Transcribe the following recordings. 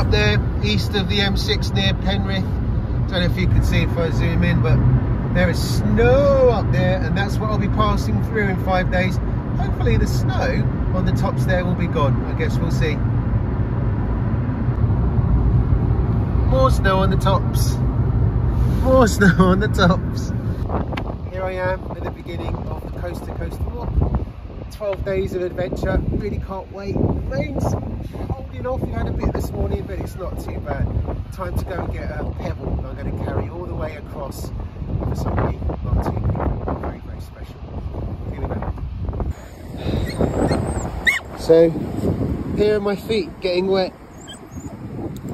up there east of the M6 near Penrith. Don't know if you can see if I zoom in, but there is snow up there, and that's what I'll be passing through in 5 days. Hopefully the snow on the tops there will be gone. I guess we'll see. More snow on the tops. More snow on the tops. Here I am at the beginning of the coast to coast walk. 12 days of adventure. Really can't wait. Rain's holding off. We had a bit this morning, but it's not too bad. Time to go and get a pebble. I'm going to carry all the way across for somebody not too people. Very, very special. Here we go. So here are my feet getting wet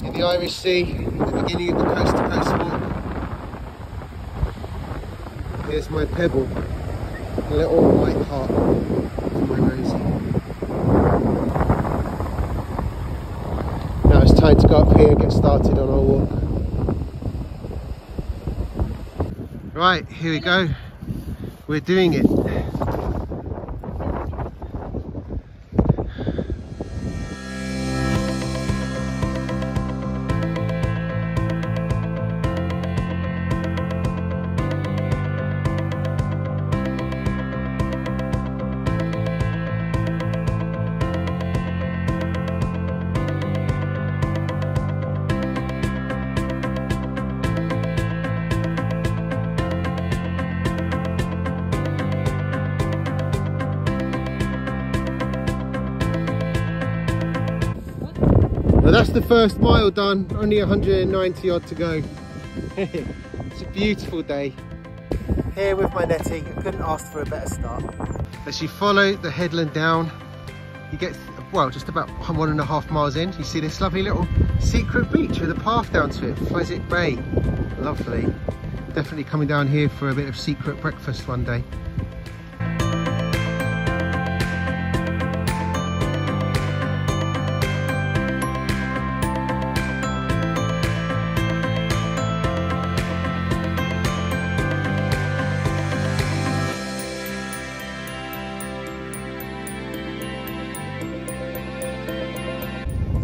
in the Irish Sea at the beginning of the coast to coast walk. Here's my pebble, a little white heart for my Rosie. Now it's time to go up here and get started on our walk. Right, here we go. We're doing it. Well, that's the first mile done, only 190 odd to go. It's a beautiful day. Here with my netting, I couldn't ask for a better start. As you follow the headland down, you get, well, just about 1.5 miles in, you see this lovely little secret beach with a path down to it, Pheasant Bay. Lovely. Definitely coming down here for a bit of secret breakfast one day.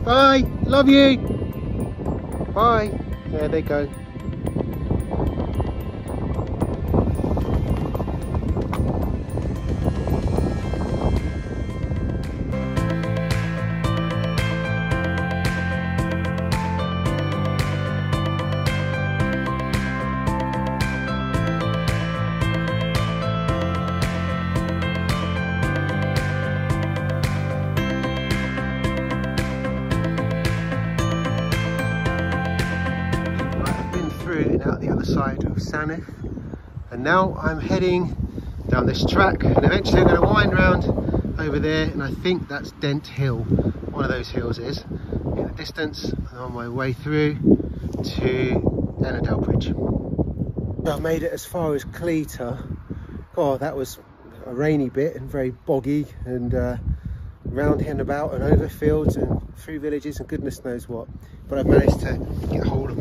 Bye, love you. Bye. There they go. Out the other side of Saneth, and now I'm heading down this track, and eventually I'm going to wind round over there, and I think that's Dent Hill. One of those hills is in the distance, and on my way through to Ennerdale Bridge. I've made it as far as Cleator. God, that was a rainy bit and very boggy, and round here and about and over fields and through villages and goodness knows what. But I've managed to get hold of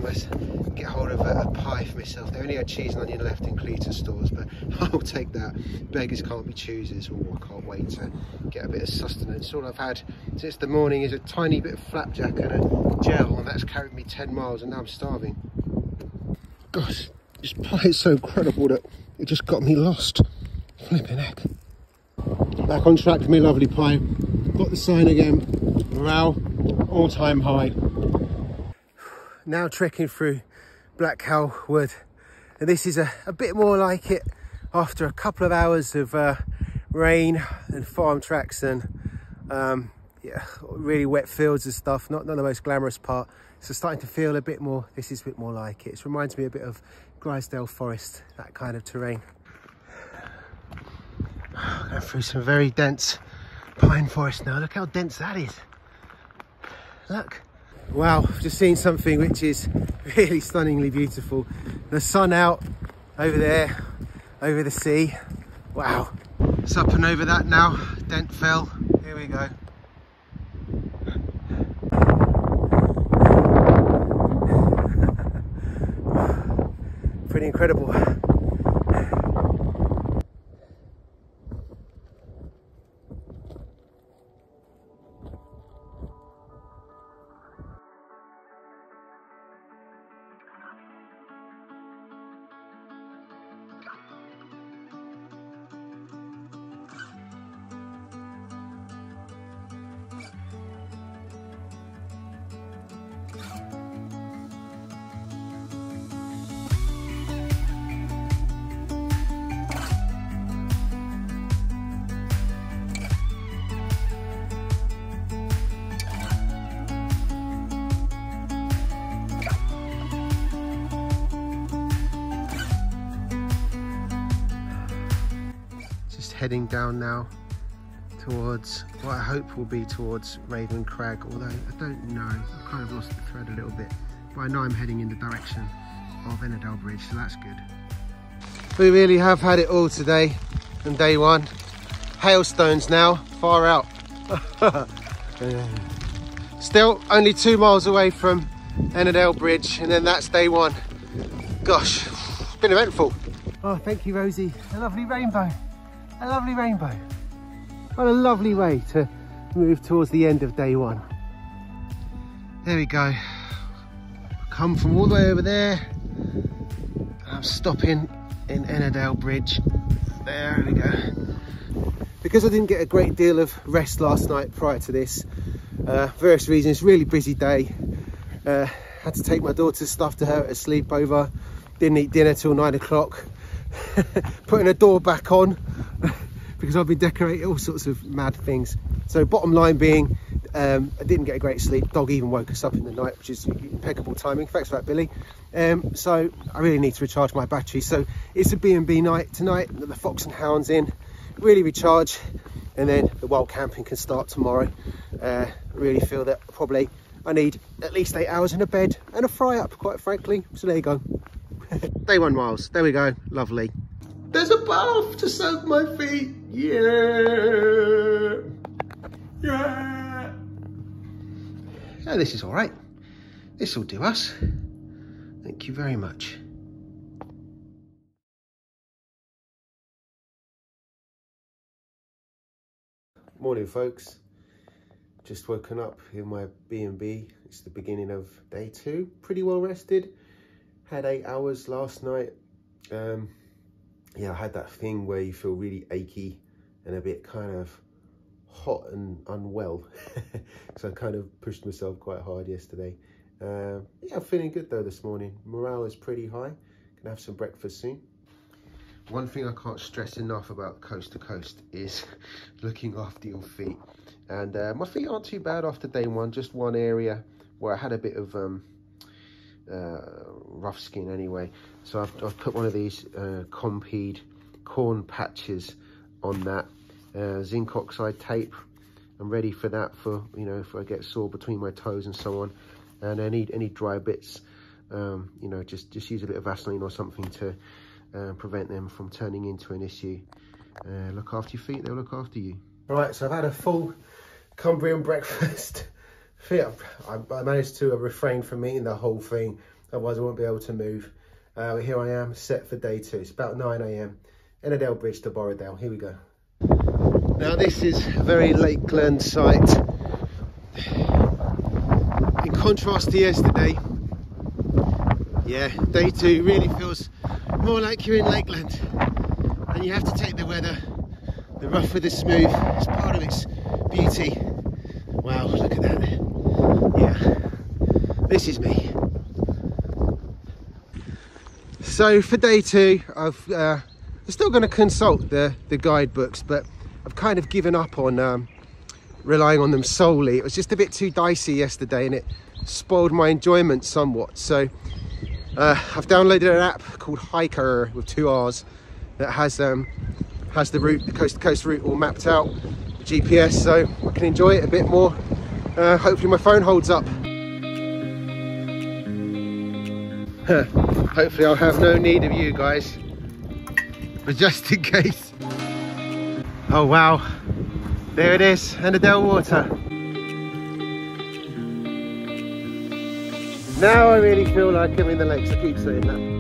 a pie for myself. They only had cheese and onion left in Cleator stores, but I'll take that. Beggars can't be choosers. Oh, I can't wait to get a bit of sustenance. All I've had since the morning is a tiny bit of flapjack and a gel, and that's carried me 10 miles, and now I'm starving. Gosh, this pie is so incredible that it just got me lost. Flipping heck. Back on track for me lovely pie. Got the sign again. Morale all-time high. Now trekking through Black Cow Wood, and this is a bit more like it after a couple of hours of rain and farm tracks and yeah, really wet fields and stuff. Not the most glamorous part. So starting to feel a bit more, this is a bit more like it. It reminds me a bit of Grisdale Forest, that kind of terrain. Going through some very dense pine forest now. Look how dense that is. Look. Wow, I've just seen something which is really stunningly beautiful. The sun out over there, over the sea. Wow. It's up and over that now, Dent Fell. Here we go. Pretty incredible. just heading down now towards what I hope will be towards Raven Crag, although I don't know, I've kind of lost the thread a little bit, but I know I'm heading in the direction of Ennerdale Bridge, so that's good. We really have had it all today on day one. Hailstones now, far out. Still only 2 miles away from Ennerdale Bridge, and then that's day one. Gosh, it's been eventful. Oh, thank you, Rosie. A lovely rainbow. A lovely rainbow. What a lovely way to move towards the end of day one. There we go. Come from all the way over there. I'm stopping in Ennerdale Bridge. There we go. Because I didn't get a great deal of rest last night prior to this, various reasons, really busy day. Had to take my daughter's stuff to her at a sleepover. Didn't eat dinner till 9 o'clock. Putting a door back on because I've been decorating all sorts of mad things. So bottom line being, I didn't get a great sleep. Dog even woke us up in the night, which is impeccable timing. Thanks for that, Billy. So I really need to recharge my battery. So it's a B&B night tonight. The Fox and Hounds in, really recharge, and then the wild camping can start tomorrow. Really feel that probably I need at least 8 hours in a bed and a fry up, quite frankly. So there you go. Day 1 miles. There we go. Lovely. There's a bath to soak my feet. Yeah. Yeah. Oh, this is all right. This will do us. Thank you very much. Morning, folks. Just woken up in my B&B. It's the beginning of day 2. Pretty well rested. Had 8 hours last night. Yeah, I had that thing where you feel really achy and a bit kind of hot and unwell. So I kind of pushed myself quite hard yesterday. Yeah, I'm feeling good though this morning. Morale is pretty high. Gonna have some breakfast soon. One thing I can't stress enough about coast to coast is looking after your feet. And my feet aren't too bad after day 1, just one area where I had a bit of rough skin anyway. So I've put one of these Compeed corn patches on that, zinc oxide tape. I'm ready for that for, you know, if I get sore between my toes and so on. And any dry bits, you know, just use a bit of Vaseline or something to prevent them from turning into an issue. Look after your feet, they'll look after you. Right, so I've had a full Cumbrian breakfast. I managed to refrain from eating the whole thing, otherwise I won't be able to move. Here I am, set for day 2. It's about 9 AM. Ennerdale Bridge to Borrowdale. Here we go. Now this is a very Lakeland site. In contrast to yesterday, yeah, day 2 really feels more like you're in Lakeland. And you have to take the weather, the rough with the smooth, it's part of its beauty. Wow, look at that. Yeah, this is me. So for day 2, I'm still going to consult the guidebooks, but I've kind of given up on relying on them solely. It was just a bit too dicey yesterday and it spoiled my enjoyment somewhat. So I've downloaded an app called Hiker with 2 R's that has the route, the coast to coast route all mapped out, GPS, so I can enjoy it a bit more. Hopefully my phone holds up. Hopefully I'll have no need of you guys, but just in case. Oh wow, there it is, Ennerdale water. Now I really feel like I'm in the lakes, I keep saying that.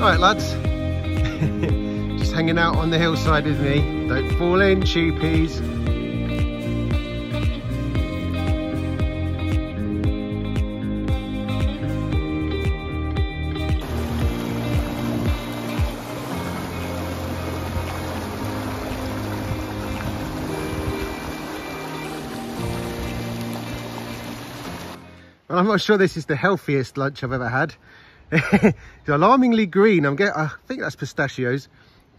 Alright lads, just hanging out on the hillside with me. Don't fall in, cheapies. I'm not sure this is the healthiest lunch I've ever had. It's alarmingly green. I think that's pistachios,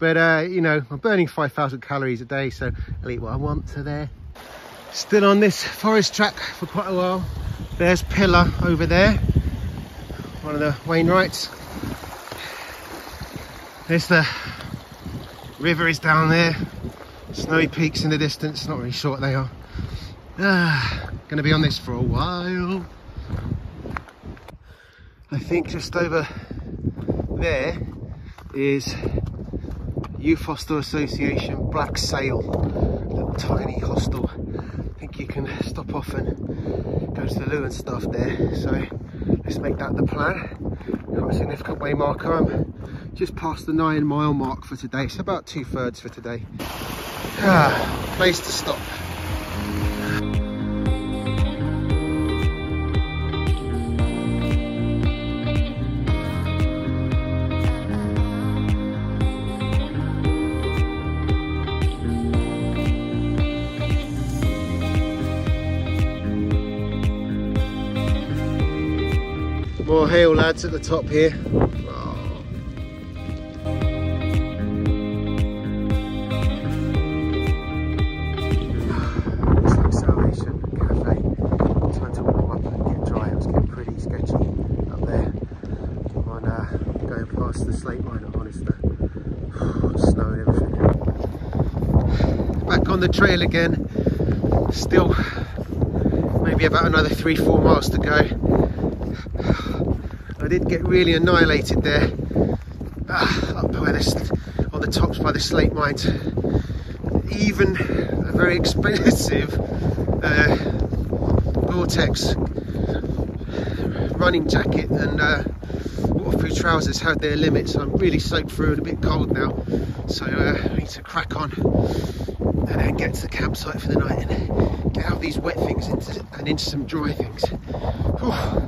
But you know, I'm burning 5,000 calories a day, so I'll eat what I want. So there. Still on this forest track for quite a while. There's Pillar over there, one of the Wainwrights. There's the river is down there. Snowy peaks in the distance. Not really sure what they are. Gonna be on this for a while. I think just over there is Youth Hostel Association Black Sail, little tiny hostel. I think you can stop off and go to the loo and stuff there. So let's make that the plan. Got a significant way marker. I'm just past the 9 mile mark for today. It's about 2/3 for today. Place to stop. More hail lads at the top here. Oh. It's like Salvation Cafe. Time to warm up and get dry. It was getting pretty sketchy up there. I'm on going past the slate line at Honister. Snow and everything. Back on the trail again. Still maybe about another 3-4 miles to go. I did get really annihilated there, up by on the tops by the slate mines. Even a very expensive Gore-Tex running jacket and waterproof trousers had their limits. I'm really soaked through and a bit cold now, so I need to crack on and then get to the campsite for the night and get out these wet things into some dry things. Whew.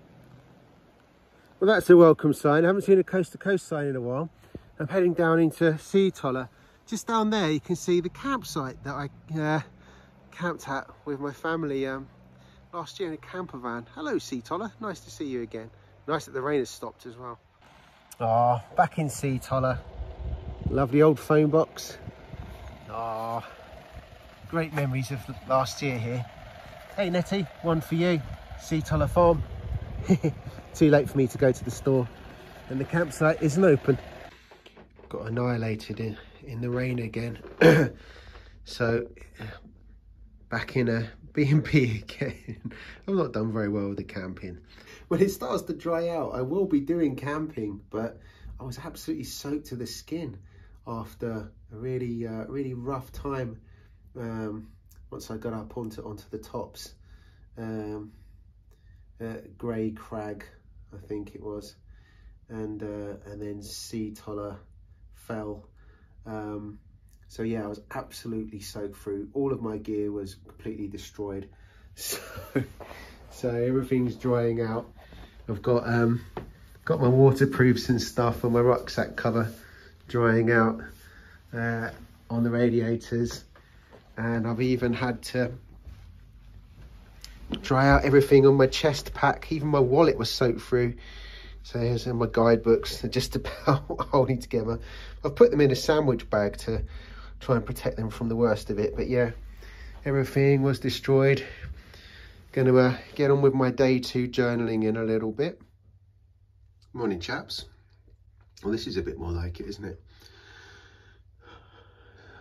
Well, that's a welcome sign. I haven't seen a coast-to-coast sign in a while. I'm heading down into Sea Toller. Just down there you can see the campsite that I camped at with my family last year in a camper van. Hello Sea Toller, nice to see you again. Nice that the rain has stopped as well. Back in Sea Toller. Lovely old phone box. Great memories of last year here. Hey Nettie, one for you. Sea Toller Farm. Too late for me to go to the store and the campsite isn't open. Got annihilated in the rain again. So back in a B&B again. I've not done very well with the camping. When it starts to dry out, I will be doing camping, but I was absolutely soaked to the skin after a really rough time once I got up onto the tops. Grey Crag, I think it was, and then Sea Toller fell. So yeah, I was absolutely soaked through. All of my gear was completely destroyed. So everything's drying out. I've got my waterproofs and stuff on my rucksack cover drying out on the radiators, and I've even had to dry out everything on my chest pack. Even my wallet was soaked through. So here's my guidebooks. They're just about holding together. I've put them in a sandwich bag to try and protect them from the worst of it. But yeah, everything was destroyed. Gonna get on with my day 2 journaling in a little bit. Morning chaps. Well, this is a bit more like it, isn't it?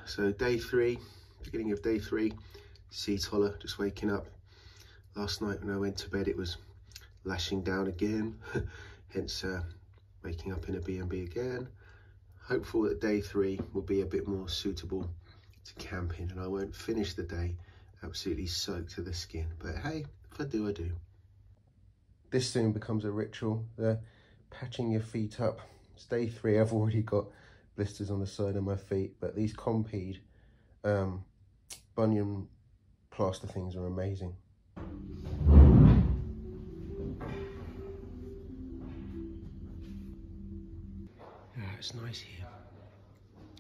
So day 3, beginning of day 3, Sea Toller, just waking up. Last night when I went to bed it was lashing down again, hence waking up in a B&B again. Hopeful that day 3 will be a bit more suitable to camping and I won't finish the day absolutely soaked to the skin. But hey, if I do, I do. This soon becomes a ritual, the patching your feet up. It's day 3, I've already got blisters on the side of my feet, but these Compeed bunion plaster things are amazing. Yeah, it's nice here.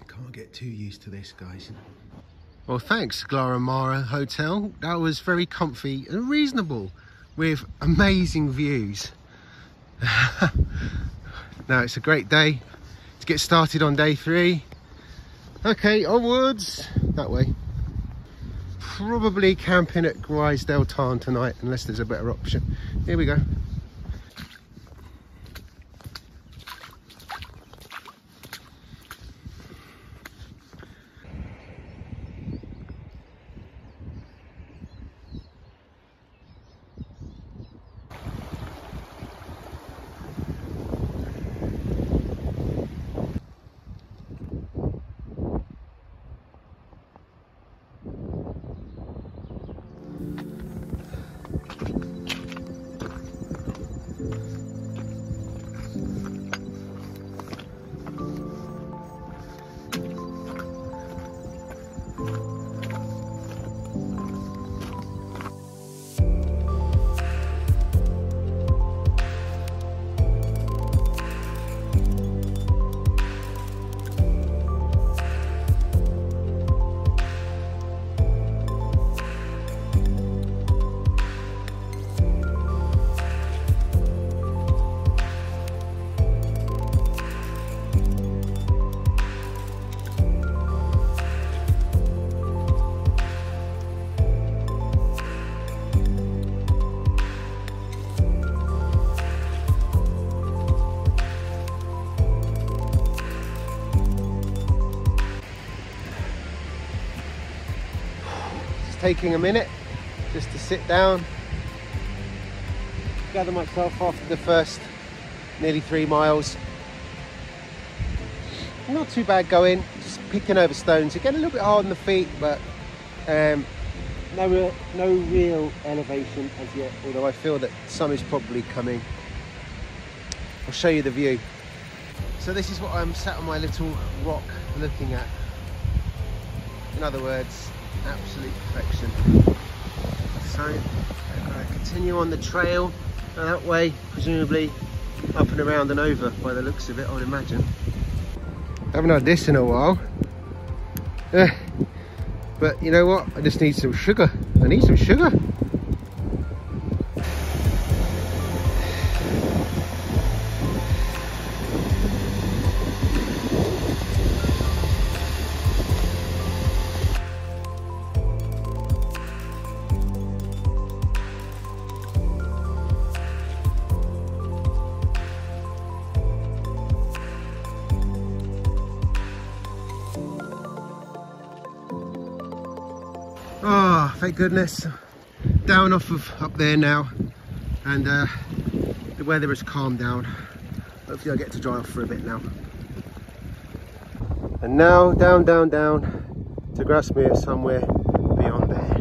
Can't get too used to this, guys. Well, thanks, Glaramara Hotel. That was very comfy and reasonable with amazing views. Now it's a great day to get started on day 3. Okay, onwards that way. Probably camping at Grisdale Tarn tonight, unless there's a better option. Here we go. Taking a minute just to sit down, gather myself after the first nearly 3 miles. Not too bad going, just picking over stones. Again, a little bit hard on the feet, but no real elevation as yet, although I feel that some is probably coming. I'll show you the view. So this is what I'm sat on my little rock looking at. In other words, absolute perfection. So I'm going to continue on the trail that way, presumably up and around and over by the looks of it, I would imagine. Haven't had this in a while, but you know what, I just need some sugar. I need some sugar. Oh, thank goodness. Down off of up there now, and the weather has calmed down. Hopefully I'll get to dry off for a bit now. And now down to Grasmere, somewhere beyond there.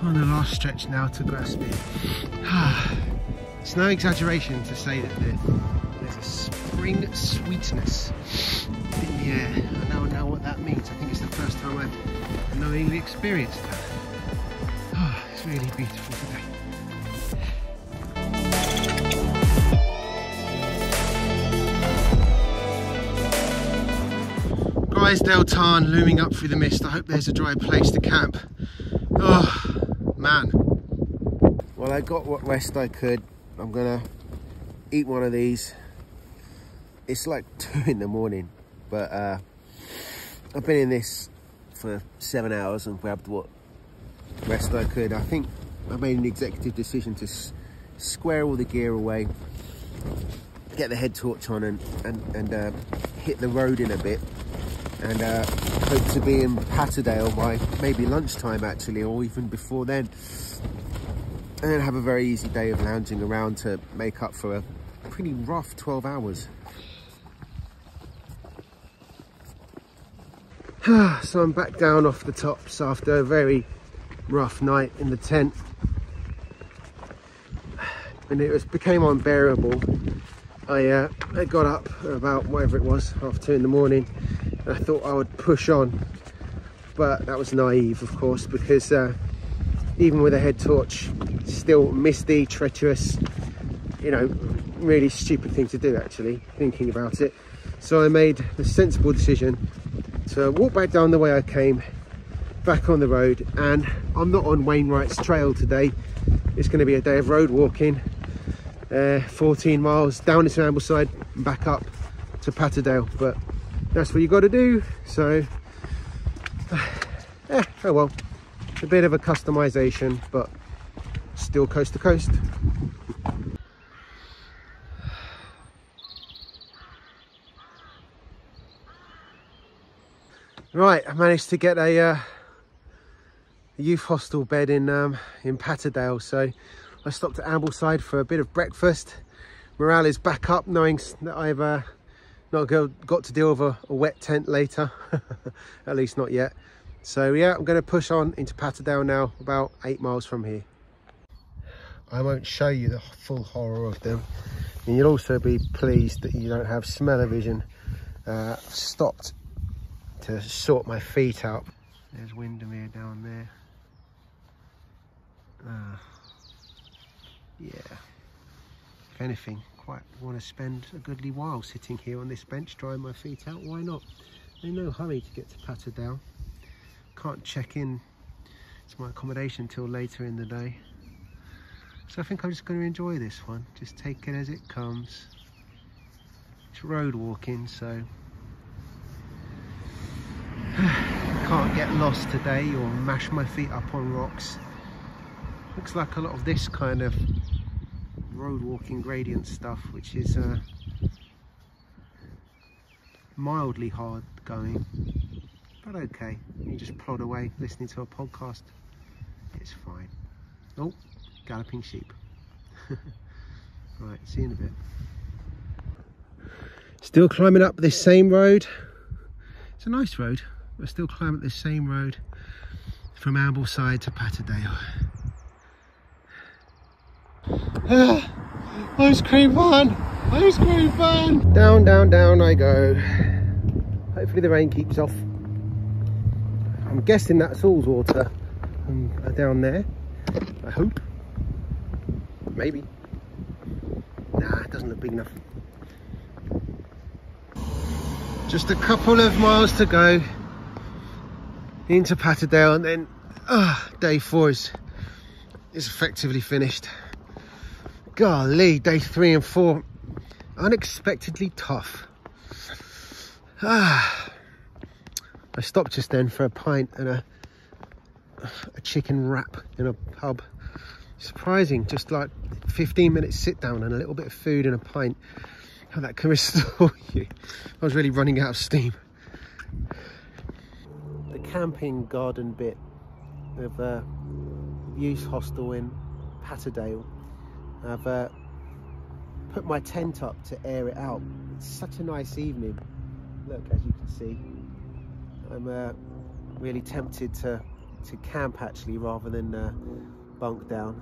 On the last stretch now to Grasmere. It's no exaggeration to say that there's a spring sweetness in the air. I now know what that means. I think it's the first time I've knowingly experienced that. It's really beautiful today. Grisdale Tarn looming up through the mist. I hope there's a dry place to camp. Oh man. Well, I got what rest I could. I'm gonna eat one of these. It's like 2 in the morning, but I've been in this for 7 hours and grabbed what rest I could. I think I made an executive decision to square all the gear away, get the head torch on and hit the road in a bit, and hope to be in Patterdale by maybe lunchtime actually, or even before then, and then have a very easy day of lounging around to make up for a pretty rough 12 hours. So I'm back down off the tops after a very rough night in the tent, and it became unbearable. I got up about whatever it was, 2:30 in the morning, and I thought I would push on, but that was naive, of course, because even with a head torch. Still misty, treacherous, you know, really stupid thing to do actually, thinking about it. So I made the sensible decision to walk back down the way I came, back on the road, and I'm not on Wainwright's trail today. It's going to be a day of road walking, 14 miles down this Ambleside and back up to Patterdale, but that's what you got to do. So oh well, a bit of a customization, but still coast to coast. Right, I managed to get a youth hostel bed in Patterdale, so I stopped at Ambleside for a bit of breakfast. Morale is back up, knowing that I've not got to deal with a wet tent later, at least not yet. So yeah, I'm going to push on into Patterdale now, about 8 miles from here. I won't show you the full horror of them, and you'll also be pleased that you don't have smell-o-vision. Stopped to sort my feet out. There's Windermere down there. Yeah, if anything, quite want to spend a goodly while sitting here on this bench drying my feet out. Why not? In no hurry to get to Patterdale. Can't check in to my accommodation till later in the day, so I think I'm just going to enjoy this one, just take it as it comes. It's road walking, so can't get lost today or mash my feet up on rocks. Looks like a lot of this kind of road walking gradient stuff, which is mildly hard going, but okay, you just plod away listening to a podcast, it's fine. Oh, galloping sheep. Right, see you in a bit. Still climbing up this same road. It's a nice road. We're still climbing this same road from Ambleside to Patterdale. Ice cream van! Ice cream van! Down, down, down I go. Hopefully the rain keeps off. I'm guessing that's all's water down there. I hope. Maybe. Nah, it doesn't look big enough. Just a couple of miles to go into Patterdale, and then day 4 is effectively finished. Golly, day 3 and 4 unexpectedly tough. I stopped just then for a pint and a chicken wrap in a pub. Surprising, just like 15 minutes sit down and a little bit of food and a pint, how that can restore you. I was really running out of steam. The camping garden bit of youth hostel in Patterdale, I've put my tent up to air it out. It's such a nice evening. Look, as you can see, I'm really tempted to camp actually, rather than bunk down.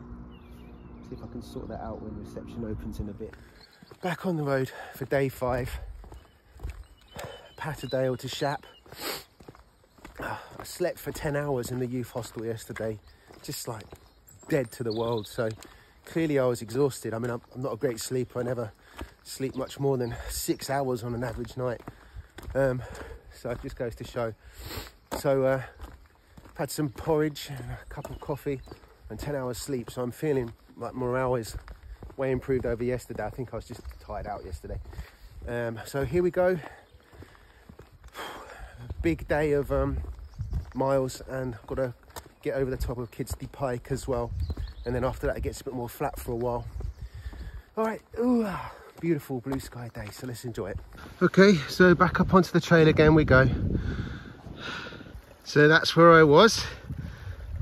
See if I can sort that out when reception opens in a bit. Back on the road for day 5, Patterdale to Shap. I slept for 10 hours in the youth hostel yesterday, just like dead to the world, so clearly I was exhausted. I mean, I'm not a great sleeper. I never sleep much more than 6 hours on an average night, so it just goes to show. So had some porridge and a cup of coffee and 10 hours sleep, so I'm feeling like morale is way improved over yesterday. I think I was just tired out yesterday. So here we go. Big day of miles, and I've got to get over the top of Kidsty Pike as well, and then after that it gets a bit more flat for a while. All right, ooh, beautiful blue sky day, so let's enjoy it. Okay, so back up onto the trail again we go. So that's where I was,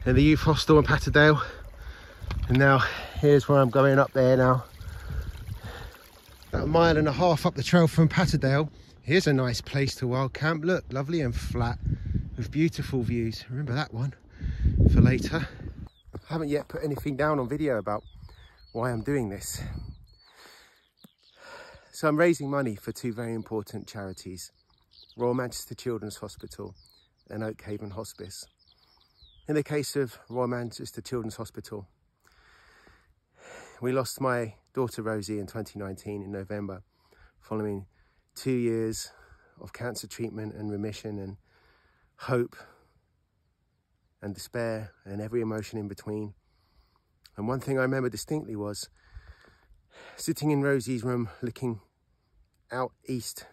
in the youth hostel in Patterdale, and now here's where I'm going up there now. About 1.5 miles up the trail from Patterdale. Here's a nice place to wild camp. Look, lovely and flat with beautiful views. Remember that one for later. I haven't yet put anything down on video about why I'm doing this. So I'm raising money for 2 very important charities, Royal Manchester Children's Hospital and Oak Haven Hospice. In the case of Royal Manchester Children's Hospital, we lost my daughter Rosie in 2019 in November, following 2 years of cancer treatment and remission and hope and despair and every emotion in between. And one thing I remember distinctly was sitting in Rosie's room looking out east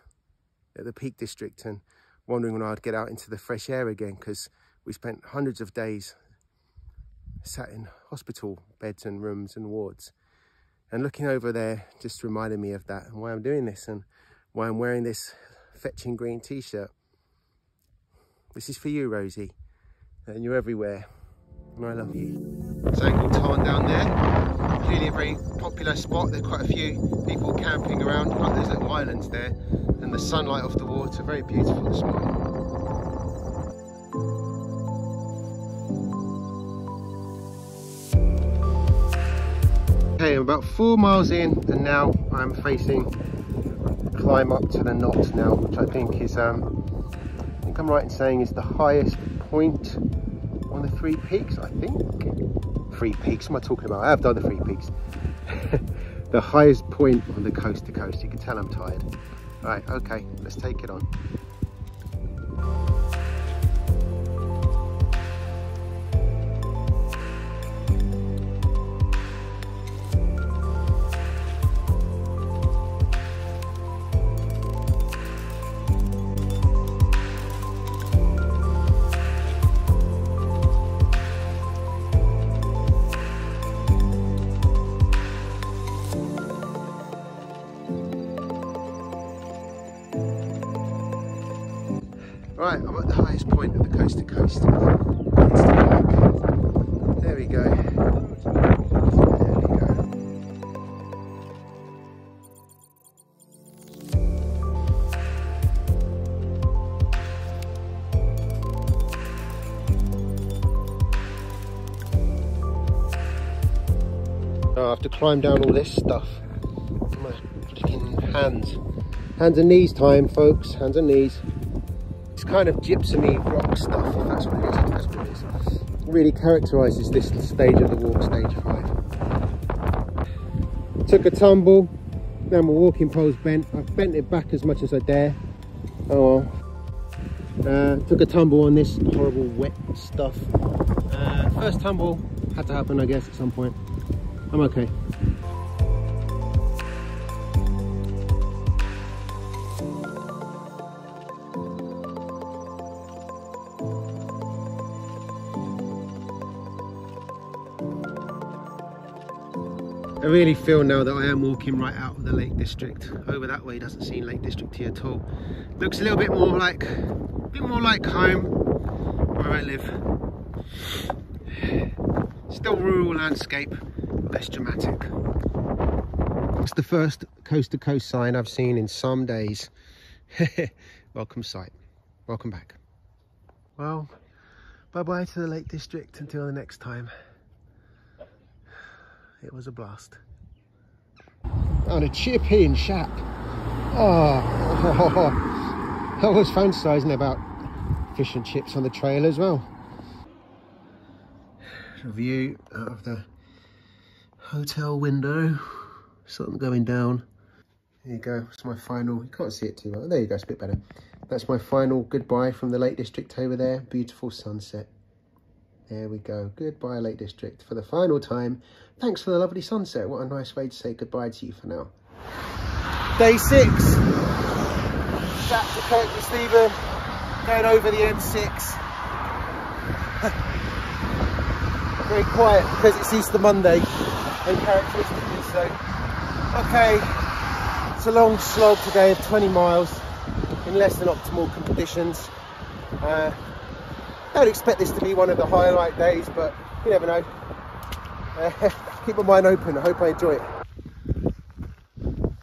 at the Peak District and wondering when I'd get out into the fresh air again, because we spent hundreds of days sat in hospital beds and rooms and wards. And looking over there just reminded me of that and why I'm doing this and why I'm wearing this fetching green t-shirt. This is for you, Rosie, and you're everywhere, and I love you. It's Angle Tarn down there. Clearly a very popular spot. There's quite a few people camping around, like there's little islands there, and the sunlight off the water, very beautiful this morning. Okay, I'm about 4 miles in, and now I'm facing climb up to the Knot now, which I think is, I think I'm right in saying is the highest point on the 3 peaks, I think. 3 peaks, what am I talking about? I have done the 3 peaks. The highest point on the coast to coast. You can tell I'm tired. Right, okay, let's take it on. Right, I'm at the highest point of the coast to coast. There we go. There we go. Oh, I have to climb down all this stuff. My freaking hands. Hands and knees time, folks. Hands and knees. It's kind of gypsum-y rock stuff, if that's what it is. I think that's what it is. It really characterises this stage of the walk, stage 5. Took a tumble, now my walking pole's bent. I've bent it back as much as I dare. Oh well. Took a tumble on this horrible wet stuff. First tumble had to happen, I guess, at some point. I'm okay. I really feel now that I am walking right out of the Lake District. Over that way doesn't seem Lake District here at all. Looks a little bit more like home, where I live. Still rural landscape, less dramatic. It's the first coast to coast sign I've seen in some days. Welcome sight. Welcome back. Well, bye bye to the Lake District until the next time. It was a blast. And a chip in shack. Oh, I was fantasising about fish and chips on the trail as well. A view out of the hotel window. Sun going down. There you go. It's my final. You can't see it too well. There you go. It's a bit better. That's my final goodbye from the Lake District over there. Beautiful sunset. There we go. Goodbye, Lake District, for the final time. Thanks for the lovely sunset. What a nice way to say goodbye to you for now. Day 6. Sat to Kirkby Stephen, going over the M6. Very quiet because it's Easter Monday, and characteristically so. Okay, it's a long slog today of 20 miles in less than optimal conditions. Don't expect this to be one of the highlight days, but you never know. Keep my mind open. I hope I enjoy it.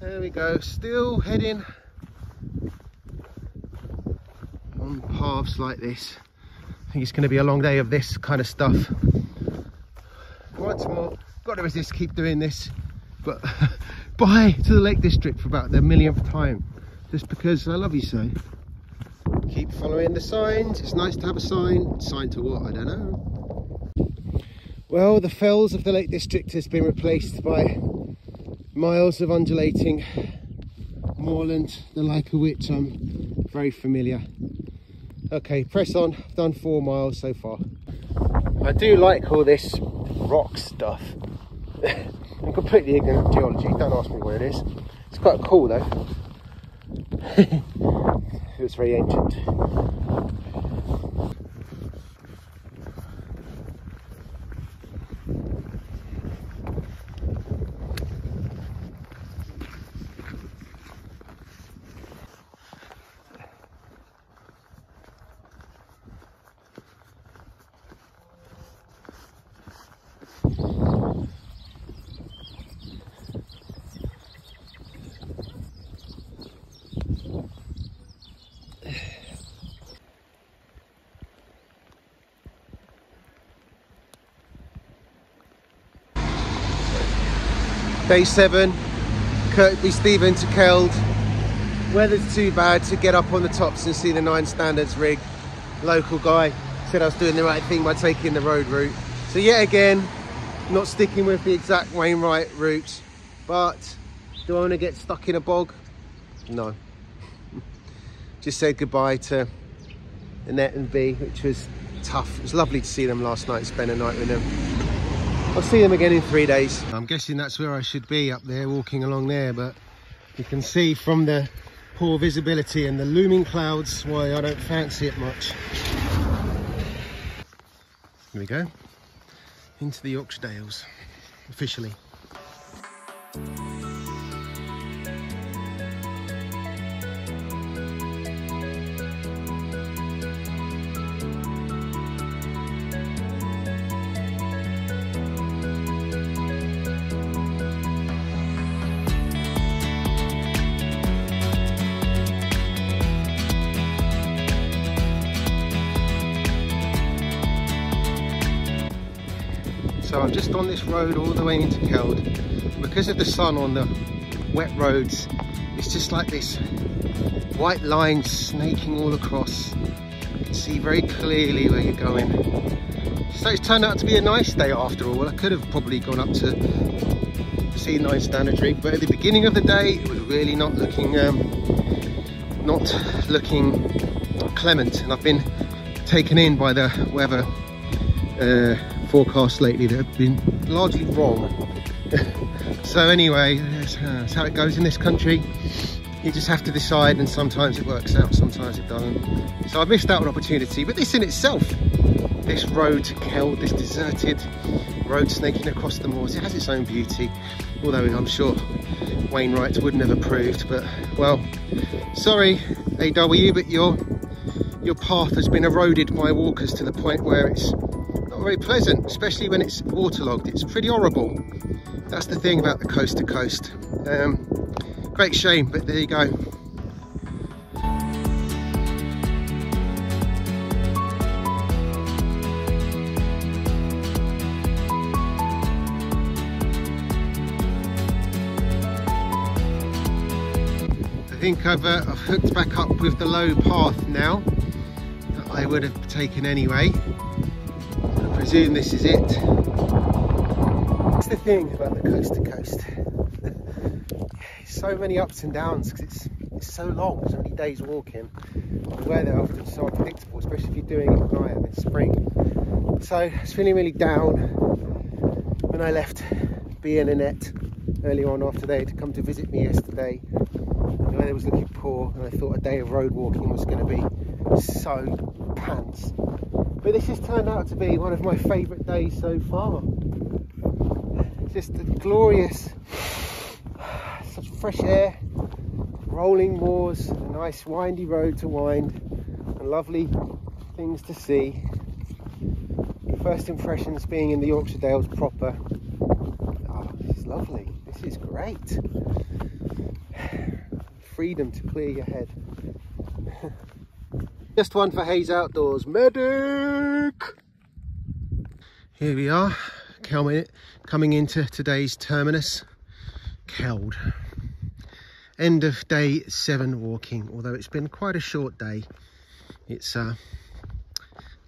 There we go. Still heading on paths like this. I think it's going to be a long day of this kind of stuff. Once more, got to resist, keep doing this. But bye to the Lake District for about the millionth time. Just because I love you so. Keep following the signs. It's nice to have a sign. Sign to what? I don't know. Well, the fells of the Lake District has been replaced by miles of undulating moorland, the like of which I'm very familiar. Okay, press on. I've done 4 miles so far. I do like all this rock stuff. I'm completely ignorant of geology, don't ask me what it is. It's quite cool though. It was very ancient. Day 7, Kirkby Stephen to Keld. Weather's too bad to get up on the tops and see the 9 standards rig. Local guy said I was doing the right thing by taking the road route. So yet again, not sticking with the exact Wainwright route, but do I want to get stuck in a bog? No. Just said goodbye to Annette and B, which was tough. It was lovely to see them last night, spend a night with them. I'll see them again in 3 days. I'm guessing that's where I should be, up there, walking along there, but you can see from the poor visibility and the looming clouds why I don't fancy it much. Here we go, into the Yorkshire Dales, officially. So I'm just on this road all the way into Keld. Because of the sun on the wet roads, it's just like this white line snaking all across. You can see very clearly where you're going. So it's turned out to be a nice day after all. I could have probably gone up to see 9 standard rig, but at the beginning of the day it was really not looking clement, and I've been taken in by the weather forecasts lately that have been largely wrong. So anyway, that's how it goes in this country. You just have to decide, and sometimes it works out, sometimes it doesn't. So I missed out on opportunity, but this in itself, this road to Keld, this deserted road snaking across the moors, it has its own beauty, although I'm sure Wainwright wouldn't have approved. But well, sorry AW, but your path has been eroded by walkers to the point where it's not very pleasant, especially when it's waterlogged. It's pretty horrible. That's the thing about the coast to coast. Great shame, but there you go. I think I've hooked back up with the low path now that I would have taken anyway. I presume this is it. That's the thing about the coast to coast. So many ups and downs because it's so long, so many days walking. The weather often so unpredictable, especially if you're doing it when I am in spring. So I was feeling really down when I left B and Annette early on after they had come to visit me yesterday. The weather was looking poor, and I thought a day of road walking was going to be so pants. But this has turned out to be one of my favourite days so far. Just a glorious, such fresh air, rolling moors, a nice windy road to wind, and lovely things to see. First impressions being in the Yorkshire Dales proper. Oh, this is lovely. This is great. Freedom to clear your head. Just one for Hayes Outdoors. Medic! Here we are, coming into today's terminus, Keld. End of day 7 walking, although it's been quite a short day. It's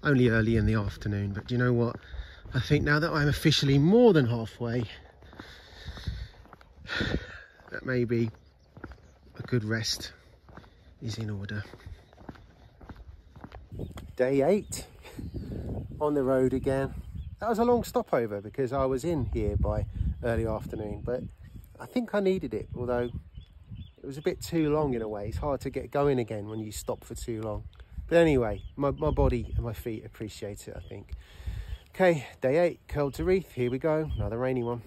only early in the afternoon, but you know what? I think now that I'm officially more than halfway, that maybe a good rest is in order. Day 8 on the road again. That was a long stopover because I was in here by early afternoon, but I think I needed it, although it was a bit too long in a way. It's hard to get going again when you stop for too long. But anyway, my body and my feet appreciate it, I think. Okay, day 8, curled to Reeth. Here we go, another rainy one.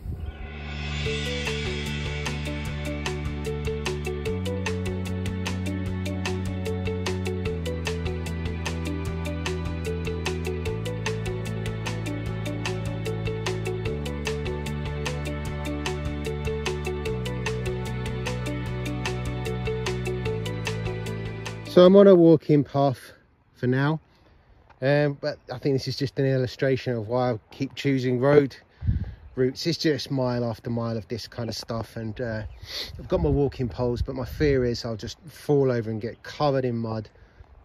So I'm on a walking path for now, but I think this is just an illustration of why I keep choosing road routes. It's just mile after mile of this kind of stuff, and I've got my walking poles, but my fear is I'll just fall over and get covered in mud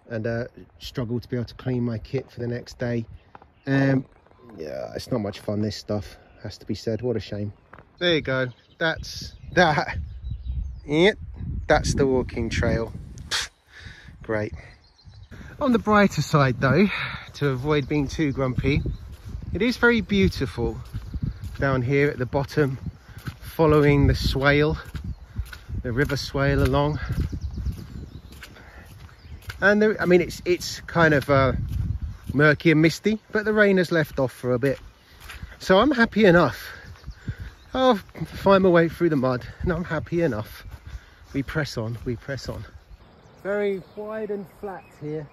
and struggle to be able to clean my kit for the next day. Yeah, it's not much fun, this stuff, has to be said. What a shame. There you go, that's that. Yep, that's the walking trail. Great. On the brighter side though, to avoid being too grumpy, it is very beautiful down here at the bottom, following the swale, the river swale along. And there, I mean, it's kind of murky and misty, but the rain has left off for a bit, so I'm happy enough. I'll find my way through the mud and I'm happy enough. We press on, we press on. Very wide and flat here,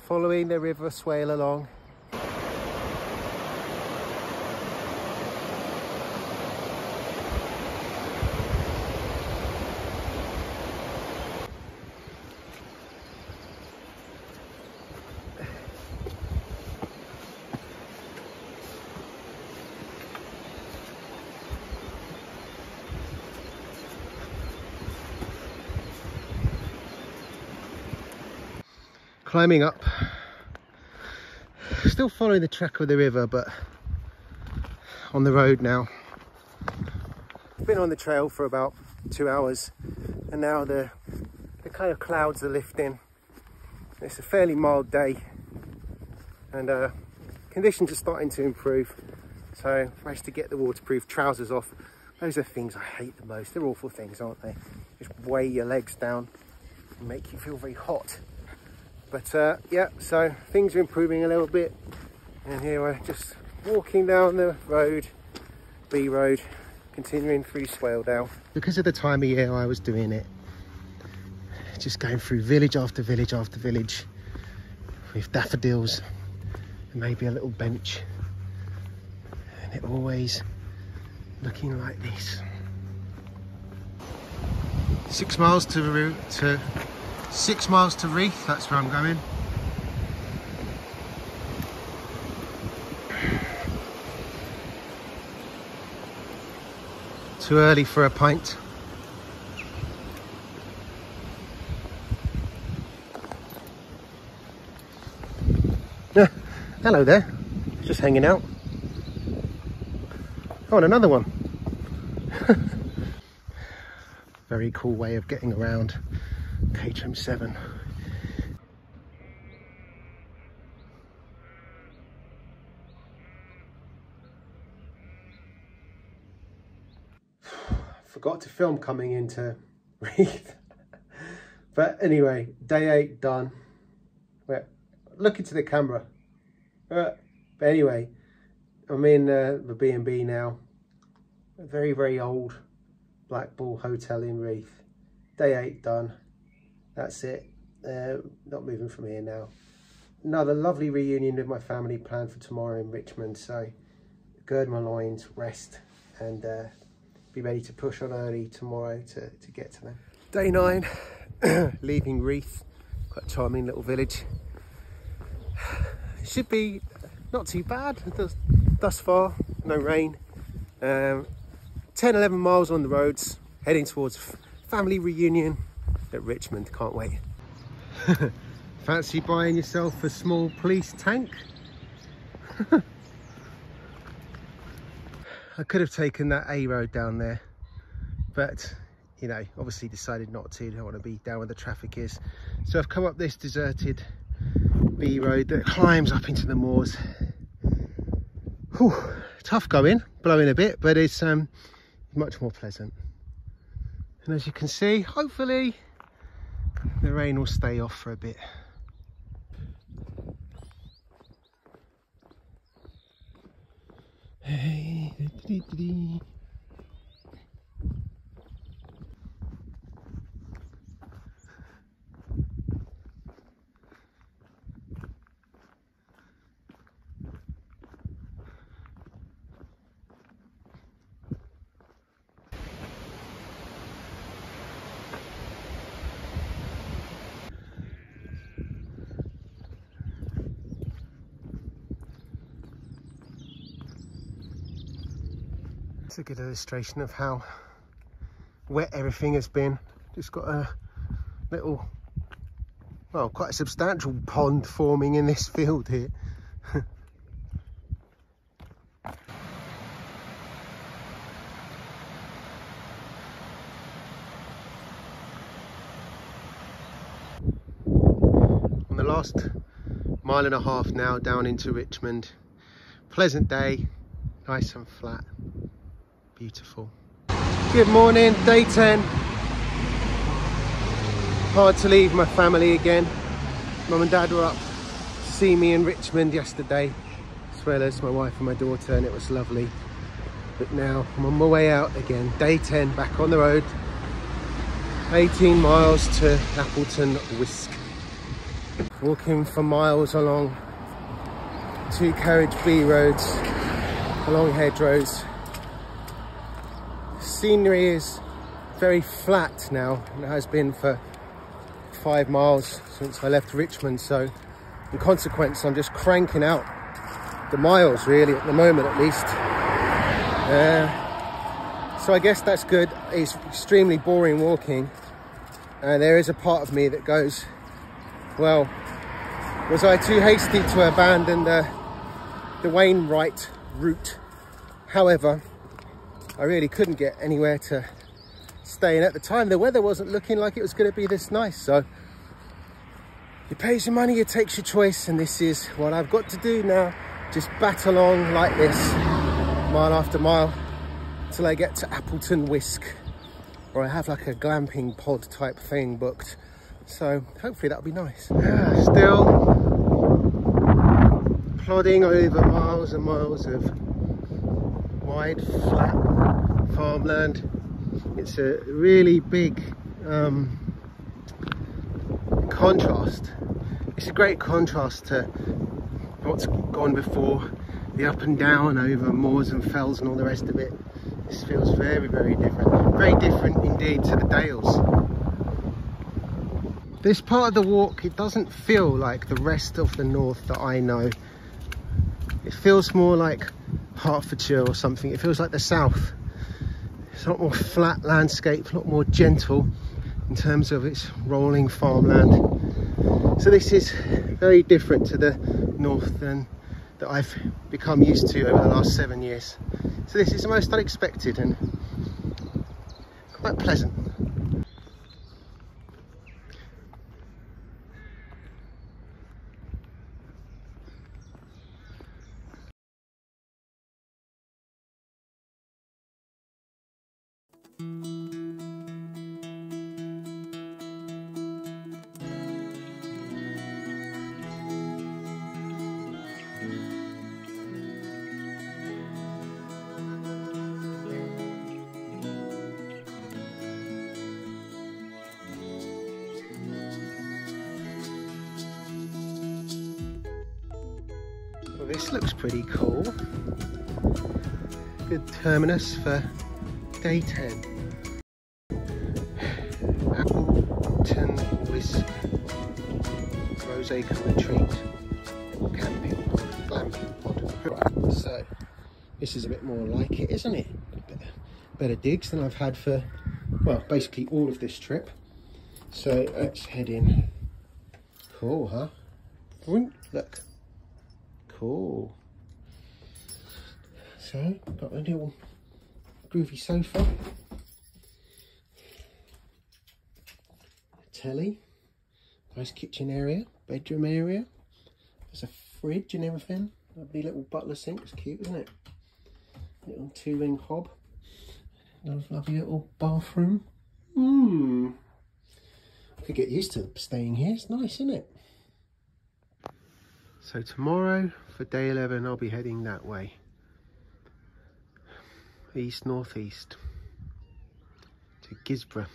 following the river swale along. Climbing up, still following the track of the river, but on the road now. Been on the trail for about 2 hours, and now the kind of clouds are lifting. It's a fairly mild day, and conditions are starting to improve, so I managed to get the waterproof trousers off. Those are things I hate the most. They're awful things, aren't they? Just weigh your legs down and make you feel very hot. But yeah, so things are improving a little bit, and here we're just walking down the road, B road, continuing through Swaledale. Because of the time of year I was doing it, just going through village after village after village with daffodils and maybe a little bench, and it always looking like this. 6 miles to 6 miles to Reeth, that's where I'm going. Too early for a pint. Hello there, just hanging out. Oh, and another one. Very cool way of getting around Caterham 7. Forgot to film coming into Reeth. But anyway, day 8 done. Look into the camera. But anyway, I'm in the B&B now. A very, very old Black Bull hotel in Reeth. Day 8 done. That's it. Not moving from here now. Another lovely reunion with my family planned for tomorrow in Richmond. So gird my loins, rest, and be ready to push on early tomorrow to get to them. Day 9, leaving Reeth. Quite a charming little village. It should be not too bad thus far. No rain. 10-11 miles on the roads, heading towards family reunion at Richmond. Can't wait. Fancy buying yourself a small police tank? I could have taken that A road down there, but you know, obviously decided not to. Don't want to be down where the traffic is. So I've come up this deserted B road that climbs up into the moors. Whew, tough going, blowing a bit, but it's much more pleasant. And as you can see, hopefully the rain will stay off for a bit. Hey, it's a good illustration of how wet everything has been. Just got a little, well, quite a substantial pond forming in this field here. On the last mile and a half now down into Richmond. Pleasant day, nice and flat. Beautiful. Good morning, day 10. Hard to leave my family again. Mum and Dad were up to see me in Richmond yesterday, as well as my wife and my daughter, and it was lovely. But now I'm on my way out again. Day 10, back on the road. 18 miles to Appleton Whisk. Walking for miles along 2 carriage B roads, along hedgerows. Scenery is very flat now, and it has been for 5 miles since I left Richmond, so in consequence I'm just cranking out the miles really at the moment, at least. So I guess that's good. It's extremely boring walking, and there is a part of me that goes, well, was I too hasty to abandon the Wainwright route? However, I really couldn't get anywhere to stay, and at the time the weather wasn't looking like it was going to be this nice. So you pay your money, you take your choice, and this is what I've got to do now. Just bat along like this, mile after mile, till I get to Appleton Whisk, or I have like a glamping pod type thing booked. So hopefully that'll be nice. Still plodding over miles and miles of wide, flat farmland. It's a really big contrast. It's a great contrast to what's gone before, the up and down over moors and fells and all the rest of it. This feels very, very different. Very different indeed to the Dales. This part of the walk, it doesn't feel like the rest of the north that I know. It feels more like Hertfordshire or something. It feels like the south. It's a lot more flat landscape, a lot more gentle in terms of its rolling farmland. So this is very different to the north than that I've become used to over the last 7 years. So this is the most unexpected and quite pleasant. Well, this looks pretty cool. Good terminus for day 10. Appleton Whisk Roseacre Retreat camping pod, glamping pod. Right, so this is a bit more like it, isn't it? Better digs than I've had for, well, basically all of this trip. So let's head in. Cool, huh? Look. Cool. So, got a little groovy sofa, telly, nice kitchen area, bedroom area. There's a fridge and everything. Lovely little butler sink, it's cute, isn't it? Little 2-ring hob. Lovely little bathroom. I could get used to staying here, it's nice, isn't it? So tomorrow for day 11 I'll be heading that way. East northeast to Gisborough.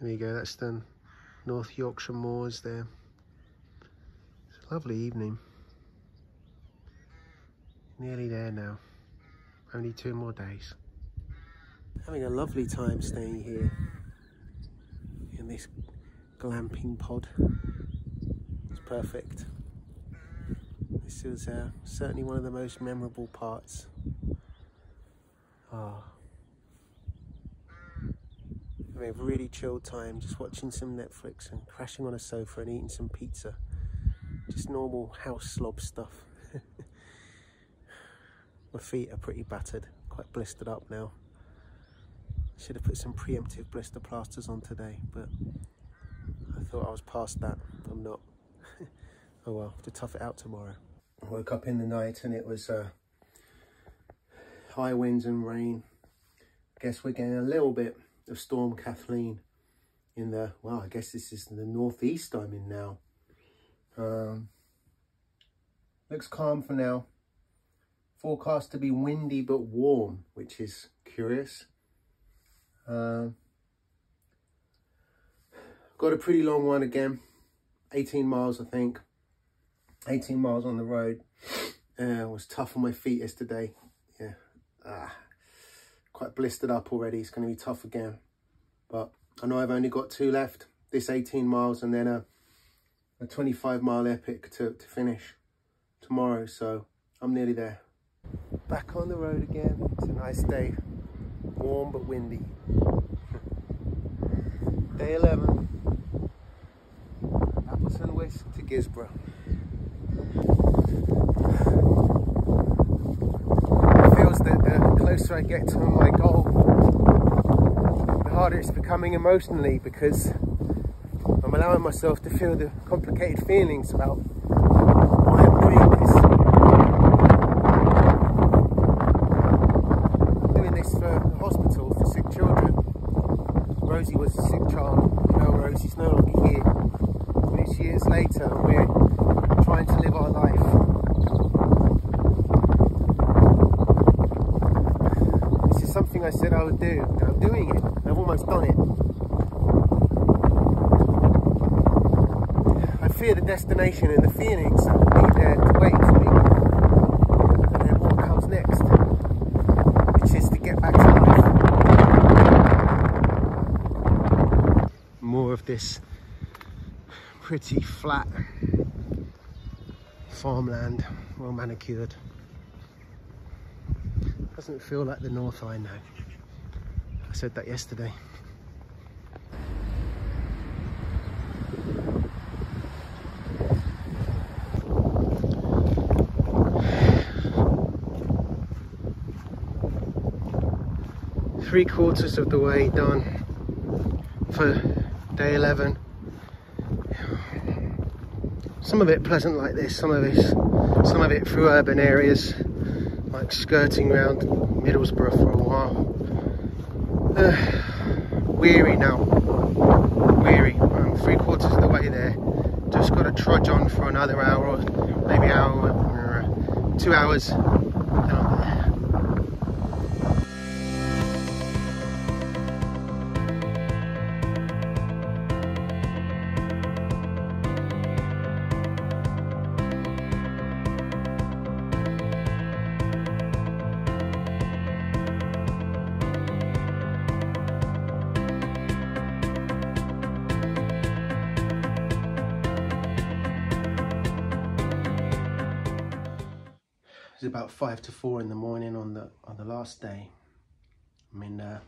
There you go, that's the North Yorkshire Moors there. It's a lovely evening. Nearly there now. Only 2 more days. Having a lovely time staying here in this glamping pod. It's perfect. This is certainly one of the most memorable parts. Having a really chilled time, just watching some Netflix and crashing on a sofa and eating some pizza. Just normal house slob stuff. My feet are pretty battered, quite blistered up now. Should have put some preemptive blister plasters on today, but I thought I was past that. I'm not. Oh well, have to tough it out tomorrow. I woke up in the night and it was high winds and rain. I guess we're getting a little bit of Storm Kathleen in the, well, I guess this is the northeast I'm in now. Looks calm for now. Forecast to be windy but warm, which is curious. Got a pretty long one again, 18 miles I think, 18 miles on the road. It was tough on my feet yesterday, yeah, quite blistered up already. It's going to be tough again, but I know I've only got 2 left, this 18 miles and then a 25-mile epic to finish tomorrow, so I'm nearly there. Back on the road again. It's a nice day, warm but windy. Day 11, Appleton Whisk to Gisborough. It feels that the closer I get to my goal, the harder it's becoming emotionally, because I'm allowing myself to feel the complicated feelings about why I'm doing this. I'm doing this for the hospital for sick children. Rosie was a sick child. You know, Rosie's no longer here. And it's years later and we're trying to live our life. This is something I said I would do, and I'm doing it. I've almost done it. I fear the destination and the feelings that will be there to wait for me. And then what comes next, which is to get back to life. More of this pretty flat farmland, well manicured. Doesn't feel like the north I know. I said that yesterday. Three-quarters of the way done for day 11. Some of it pleasant like this, some of it through urban areas, like skirting around Middlesbrough for a while. Weary now, weary. I'm 3/4 of the way there. Just got to trudge on for another hour, or maybe hour, 2 hours. And I'm there. It was about 5 to 4 in the morning on the last day. I'm in a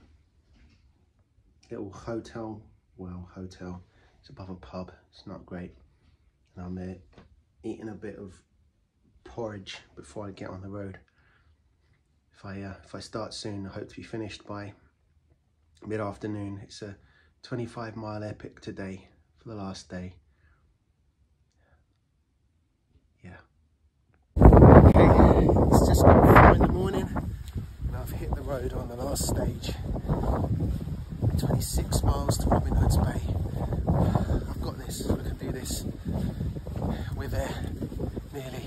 little hotel. Well, hotel. It's above a pub. It's not great. And I'm eating a bit of porridge before I get on the road. if I start soon, I hope to be finished by mid-afternoon. It's a 25-mile epic today for the last day. Yeah. Okay, it's just gone 4 in the morning and I've hit the road on the last stage. 26 miles to Robin Hood's Bay. I've got this, we can do this. We're there, nearly.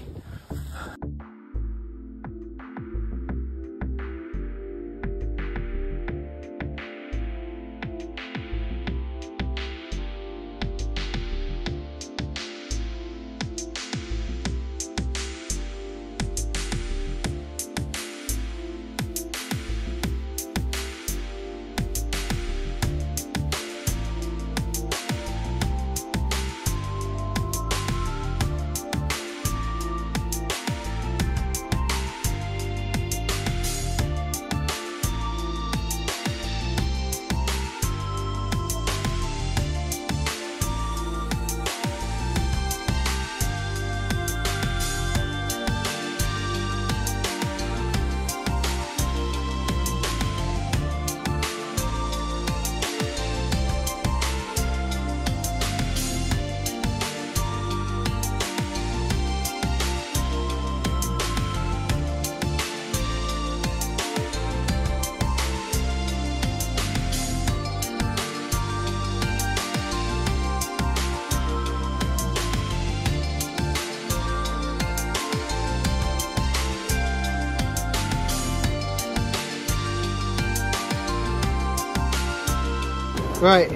Right,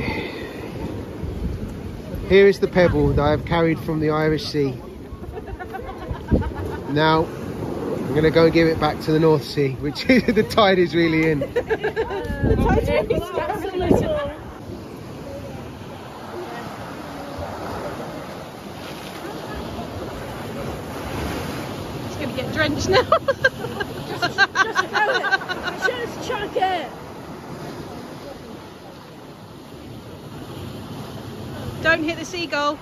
here is the pebble that I've carried from the Irish Sea. Now, I'm going to go and give it back to the North Sea, which the tide is really in. The tide is absolutely. It's going to get drenched now. just throw it. Just chuck it. Don't hit the seagull.